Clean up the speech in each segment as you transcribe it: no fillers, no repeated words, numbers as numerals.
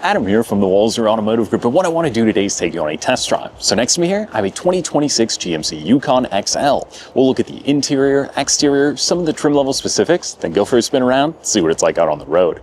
Adam here from the Walser Automotive Group, and what I want to do today is take you on a test drive. So next to me here, I have a 2026 GMC Yukon XL. We'll look at the interior, exterior, some of the trim level specifics, then go for a spin around, see what it's like out on the road.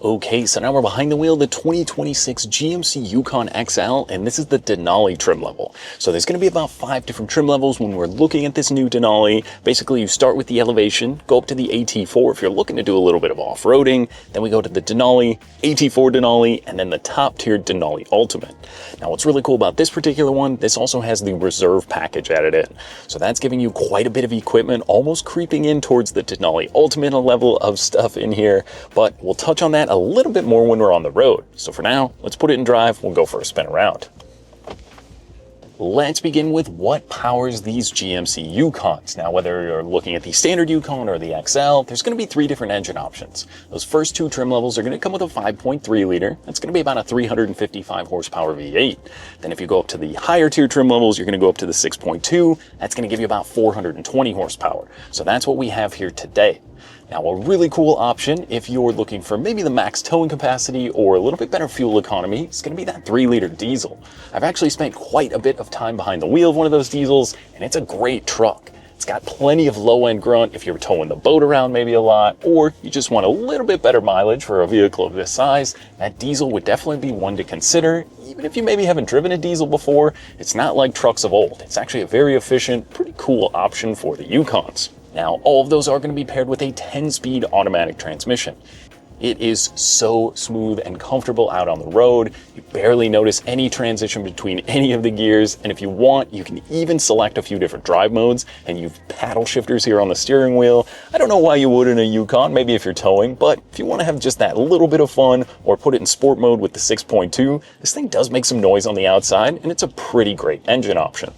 Okay, so now we're behind the wheel of the 2026 GMC Yukon XL, and this is the Denali trim level. So there's going to be about 5 different trim levels when we're looking at this new Denali. Basically, you start with the elevation, go up to the AT4 if you're looking to do a little bit of off-roading, then we go to the Denali, AT4 Denali, and then the top-tiered Denali Ultimate. Now, what's really cool about this particular one, this also has the Reserve package added in. So that's giving you quite a bit of equipment, almost creeping in towards the Denali Ultimate level of stuff in here, but we'll touch on that a little bit more when we're on the road. So for now, let's put it in drive. We'll go for a spin around. Let's begin with what powers these GMC Yukons. Now, whether you're looking at the standard Yukon or the XL, there's going to be 3 different engine options. Those first 2 trim levels are going to come with a 5.3 liter. That's going to be about a 355 horsepower V8. Then if you go up to the higher tier trim levels, you're going to go up to the 6.2. That's going to give you about 420 horsepower. So that's what we have here today. Now, a really cool option if you're looking for maybe the max towing capacity or a little bit better fuel economy, it's going to be that 3-liter diesel. I've actually spent quite a bit of time behind the wheel of one of those diesels, and it's a great truck. It's got plenty of low-end grunt if you're towing the boat around maybe a lot, or you just want a little bit better mileage for a vehicle of this size. That diesel would definitely be one to consider. Even if you maybe haven't driven a diesel before, it's not like trucks of old. It's actually a very efficient, pretty cool option for the Yukons. Now, all of those are going to be paired with a 10-speed automatic transmission. It is so smooth and comfortable out on the road. You barely notice any transition between any of the gears. And if you want, you can even select a few different drive modes and use paddle shifters here on the steering wheel. I don't know why you would in a Yukon, maybe if you're towing, but if you want to have just that little bit of fun or put it in sport mode with the 6.2, this thing does make some noise on the outside and it's a pretty great engine option.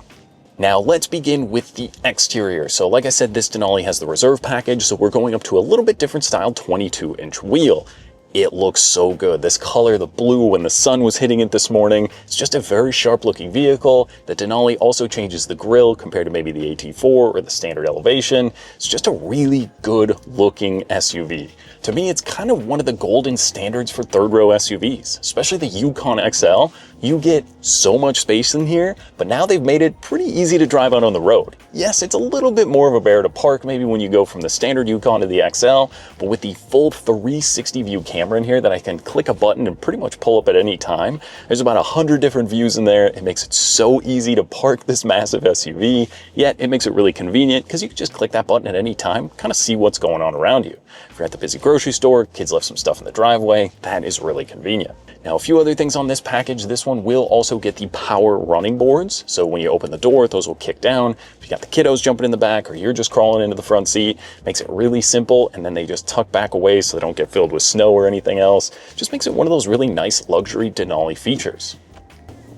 Now let's begin with the exterior. So like I said, this Denali has the Reserve package, so we're going up to a little bit different style 22-inch wheel. It looks so good. This color, the blue, when the sun was hitting it this morning, it's just a very sharp looking vehicle. The Denali also changes the grille compared to maybe the AT4 or the standard elevation. It's just a really good looking SUV. To me, it's kind of one of the golden standards for third row SUVs, especially the Yukon XL. You get so much space in here, but now they've made it pretty easy to drive out on the road. Yes, it's a little bit more of a bear to park maybe when you go from the standard Yukon to the XL, but with the full 360 view camera in here that I can click a button and pretty much pull up at any time, there's about 100 different views in there. It makes it so easy to park this massive SUV, yet it makes it really convenient because you can just click that button at any time, kind of see what's going on around you. If you're at the busy grocery store, kids left some stuff in the driveway, that is really convenient. Now, a few other things on this package. This one will also get the power running boards. So when you open the door, those will kick down. If you got the kiddos jumping in the back or you're just crawling into the front seat, makes it really simple. And then they just tuck back away so they don't get filled with snow or anything else. Just makes it one of those really nice luxury Denali features.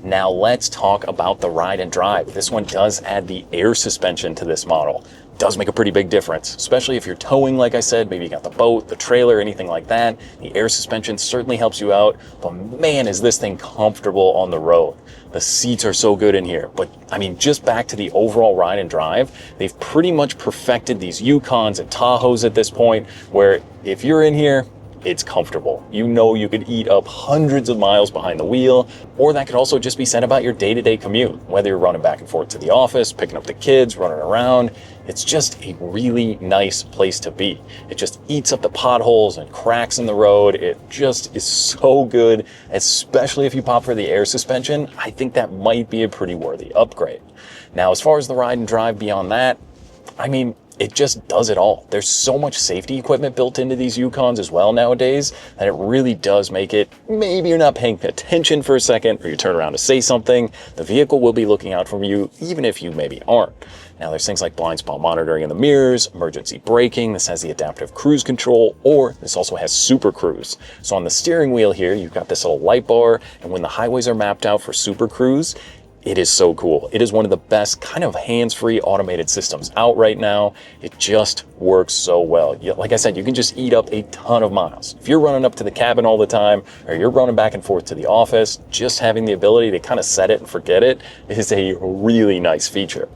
Now let's talk about the ride and drive. This one does add the air suspension to this model. Does make a pretty big difference, especially if you're towing, like I said, maybe you got the boat, the trailer, anything like that. The air suspension certainly helps you out, but man, is this thing comfortable on the road. The seats are so good in here, but I mean, just back to the overall ride and drive, they've pretty much perfected these Yukons and Tahoes at this point, where if you're in here, it's comfortable. You know you could eat up hundreds of miles behind the wheel, or that could also just be said about your day-to-day commute, whether you're running back and forth to the office, picking up the kids, running around. It's just a really nice place to be. It just eats up the potholes and cracks in the road. It just is so good, especially if you pop for the air suspension. I think that might be a pretty worthy upgrade. Now, as far as the ride and drive beyond that, I mean, it just does it all. There's so much safety equipment built into these Yukons as well nowadays that it really does make it, maybe you're not paying attention for a second or you turn around to say something, the vehicle will be looking out for you even if you maybe aren't. Now there's things like blind spot monitoring in the mirrors, emergency braking, this has the adaptive cruise control, or this also has super cruise. So on the steering wheel here, you've got this little light bar, and when the highways are mapped out for super cruise, it is so cool. It is one of the best kind of hands-free automated systems out right now. It just works so well. Like I said, you can just eat up a ton of miles. If you're running up to the cabin all the time, or you're running back and forth to the office, just having the ability to kind of set it and forget it is a really nice feature.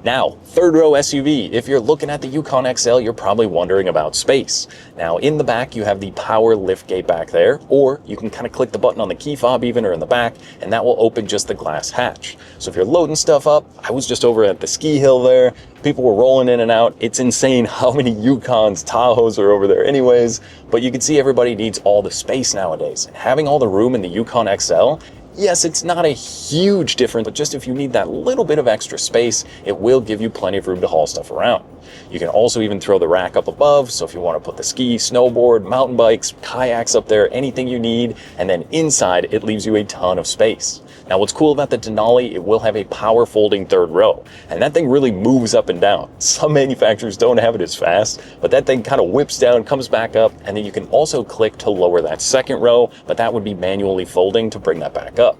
Now, third row SUV. If you're looking at the Yukon XL, you're probably wondering about space. Now, in the back, you have the power lift gate back there, or you can kind of click the button on the key fob even or in the back, and that will open just the glass hatch. So if you're loading stuff up, I was just over at the ski hill there, people were rolling in and out. It's insane how many Yukons, Tahoes are over there anyways, but you can see everybody needs all the space nowadays. And having all the room in the Yukon XL, yes, it's not a huge difference, but just if you need that little bit of extra space, it will give you plenty of room to haul stuff around. You can also even throw the rack up above, so if you want to put the ski, snowboard, mountain bikes, kayaks up there, anything you need, and then inside, it leaves you a ton of space. Now, what's cool about the Denali, it will have a power folding third row, and that thing really moves up and down. Some manufacturers don't have it as fast, but that thing kind of whips down, comes back up, and then you can also click to lower that second row, but that would be manually folding to bring that back up.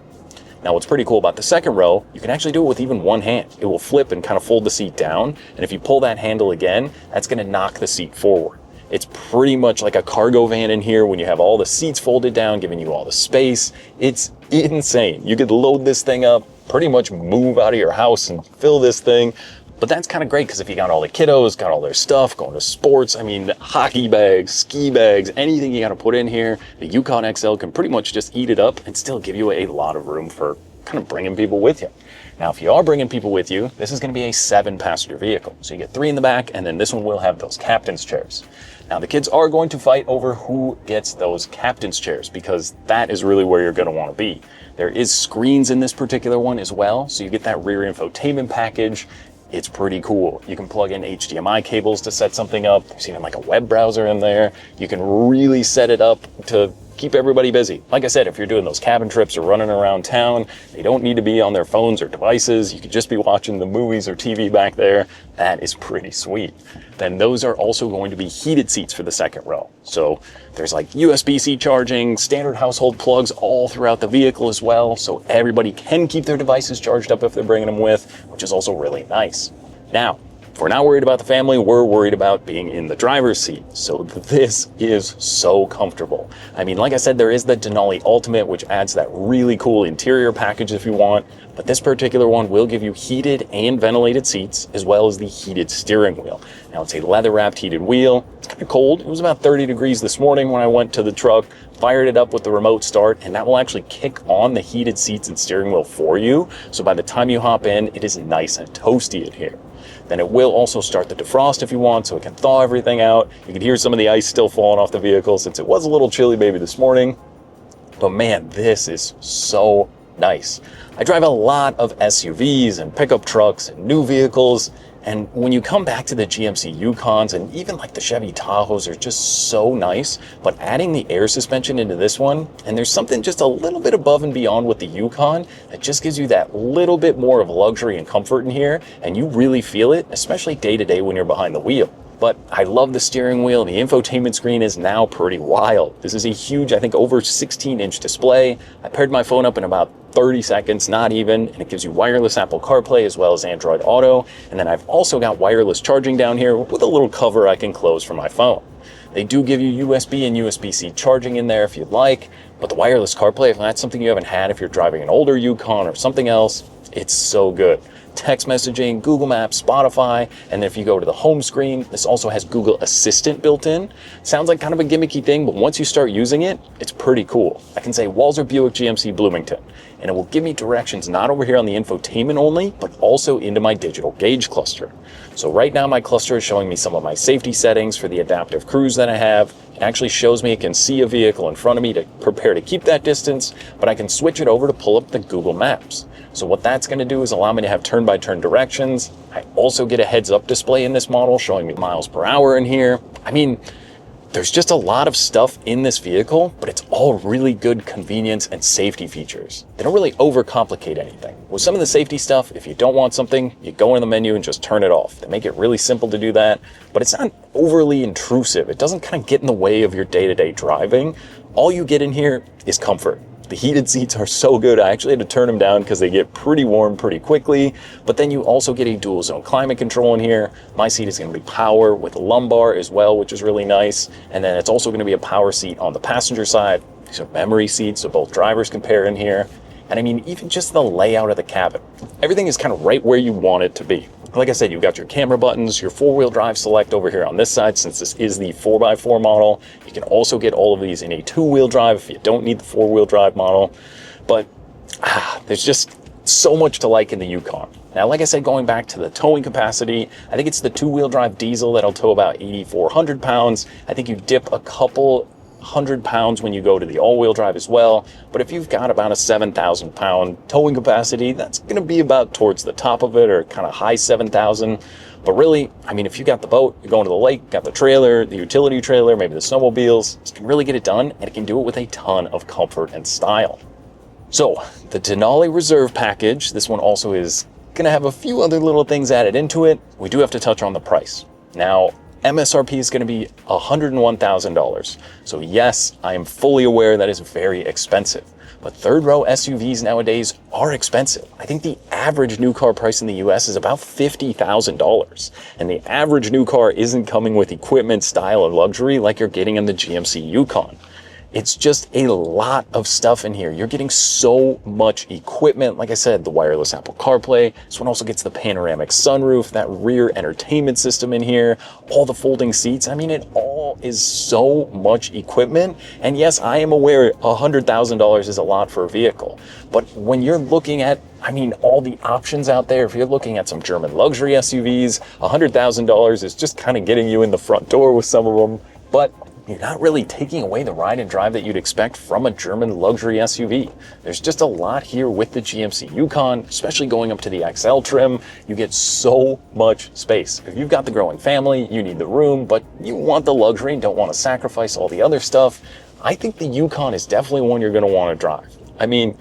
Now, what's pretty cool about the second row, you can actually do it with even one hand. It will flip and kind of fold the seat down, and if you pull that handle again, that's going to knock the seat forward. It's pretty much like a cargo van in here when you have all the seats folded down, giving you all the space. It's insane. You could load this thing up, pretty much move out of your house and fill this thing. But that's kind of great because if you got all the kiddos, got all their stuff, going to sports, I mean, hockey bags, ski bags, anything you got to put in here, the Yukon XL can pretty much just eat it up and still give you a lot of room for kind of bringing people with you. Now, if you are bringing people with you, this is going to be a 7-passenger vehicle. So you get 3 in the back, and then this one will have those captain's chairs. Now, the kids are going to fight over who gets those captain's chairs because that is really where you're going to want to be. There is screens in this particular one as well, so you get that rear infotainment package. It's pretty cool. You can plug in HDMI cables to set something up. There's even like a web browser in there. You can really set it up to keep everybody busy. Like I said, if you're doing those cabin trips or running around town, they don't need to be on their phones or devices. You could just be watching the movies or TV back there. That is pretty sweet. Then those are also going to be heated seats for the second row. So there's like USB-C charging, standard household plugs all throughout the vehicle as well. So everybody can keep their devices charged up if they're bringing them with, which is also really nice. Now, if we're not worried about the family, we're worried about being in the driver's seat. So this is so comfortable. I mean, like I said, there is the Denali Ultimate, which adds that really cool interior package if you want. But this particular one will give you heated and ventilated seats, as well as the heated steering wheel. Now, it's a leather-wrapped heated wheel. It's kind of cold. It was about 30 degrees this morning when I went to the truck, fired it up with the remote start, and that will actually kick on the heated seats and steering wheel for you. So by the time you hop in, it is nice and toasty in here. Then it will also start the defrost if you want, so it can thaw everything out. You can hear some of the ice still falling off the vehicle since it was a little chilly maybe this morning. But man, this is so nice. I drive a lot of SUVs and pickup trucks and new vehicles, and when you come back to the GMC Yukons and even like the Chevy Tahoes are just so nice, but adding the air suspension into this one, and there's something just a little bit above and beyond with the Yukon that just gives you that little bit more of luxury and comfort in here, and you really feel it, especially day to day when you're behind the wheel. But I love the steering wheel. The infotainment screen is now pretty wild. This is a huge, I think over 16-inch display. I paired my phone up in about 30 seconds, not even, and it gives you wireless Apple CarPlay as well as Android Auto. And then I've also got wireless charging down here with a little cover I can close for my phone. They do give you USB and USB-C charging in there if you'd like, but the wireless CarPlay, if that's something you haven't had, if you're driving an older Yukon or something else, it's so good. Text messaging, Google Maps, Spotify, and then if you go to the home screen, this also has Google Assistant built in. Sounds like kind of a gimmicky thing, but once you start using it, it's pretty cool. I can say Walser, Buick, GMC, Bloomington, and it will give me directions not over here on the infotainment only, but also into my digital gauge cluster. So right now my cluster is showing me some of my safety settings for the adaptive cruise that I have. It actually shows me it can see a vehicle in front of me to prepare to keep that distance, but I can switch it over to pull up the Google Maps. So what that's going to do is allow me to have turn-by-turn directions. I also get a heads-up display in this model showing me miles per hour in here. I mean, there's just a lot of stuff in this vehicle, but it's all really good convenience and safety features. They don't really overcomplicate anything. With some of the safety stuff, if you don't want something, you go in the menu and just turn it off. They make it really simple to do that, but it's not overly intrusive. It doesn't kind of get in the way of your day-to-day driving. All you get in here is comfort. The heated seats are so good. I actually had to turn them down because they get pretty warm pretty quickly. But then you also get a dual zone climate control in here. My seat is going to be power with lumbar as well, which is really nice. And then it's also going to be a power seat on the passenger side. These are memory seats, so both drivers can pair in here. And I mean, even just the layout of the cabin, everything is kind of right where you want it to be. Like I said, you've got your camera buttons, your four-wheel drive select over here on this side, since this is the 4x4 model. You can also get all of these in a two-wheel drive if you don't need the four-wheel drive model. But there's just so much to like in the Yukon. Now, like I said, going back to the towing capacity, I think it's the two-wheel drive diesel that'll tow about 8,400 pounds. I think you dip a couple 100 pounds when you go to the all-wheel drive as well. But if you've got about a 7,000 pound towing capacity, that's going to be about towards the top of it, or kind of high 7,000. But really, I mean, if you got the boat, you're going to the lake, got the trailer, the utility trailer, maybe the snowmobiles, this can really get it done, and it can do it with a ton of comfort and style. So the Denali Reserve package, this one also is going to have a few other little things added into it. We do have to touch on the price. Now, MSRP is going to be $101,000. So yes, I am fully aware that is very expensive, but third row SUVs nowadays are expensive. I think the average new car price in the US is about $50,000. And the average new car isn't coming with equipment, style, and luxury like you're getting in the GMC Yukon. It's just a lot of stuff in here. You're getting so much equipment. Like I said, the wireless Apple CarPlay. This one also gets the panoramic sunroof, that rear entertainment system in here, all the folding seats. I mean, it all is so much equipment. And yes, I am aware $100,000 is a lot for a vehicle. But when you're looking at, I mean, all the options out there, if you're looking at some German luxury SUVs, $100,000 is just kind of getting you in the front door with some of them. But you're not really taking away the ride and drive that you'd expect from a German luxury SUV. There's just a lot here with the GMC Yukon, especially going up to the XL trim. You get so much space. If you've got the growing family, you need the room, but you want the luxury and don't want to sacrifice all the other stuff, I think the Yukon is definitely one you're going to want to drive. I mean,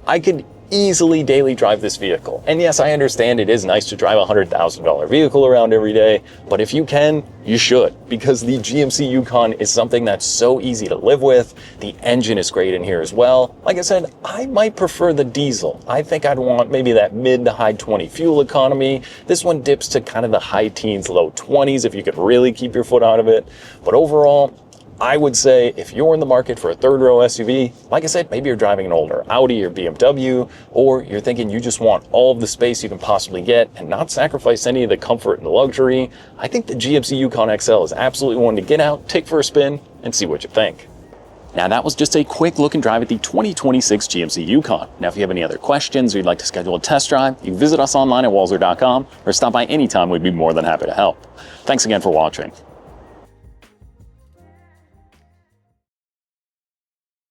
I could easily daily drive this vehicle. And yes, I understand it is nice to drive a $100,000 vehicle around every day, but if you can, you should, because the GMC Yukon is something that's so easy to live with. The engine is great in here as well. Like I said, I might prefer the diesel. I think I'd want maybe that mid to high 20 fuel economy. This one dips to kind of the high teens, low 20s if you could really keep your foot out of it. But overall, I would say if you're in the market for a third row SUV, like I said, maybe you're driving an older Audi or BMW, or you're thinking you just want all of the space you can possibly get and not sacrifice any of the comfort and the luxury, I think the GMC Yukon XL is absolutely one to get out, take for a spin, and see what you think. Now, that was just a quick look and drive at the 2026 GMC Yukon. Now, if you have any other questions or you'd like to schedule a test drive, you can visit us online at walser.com or stop by anytime. We'd be more than happy to help. Thanks again for watching.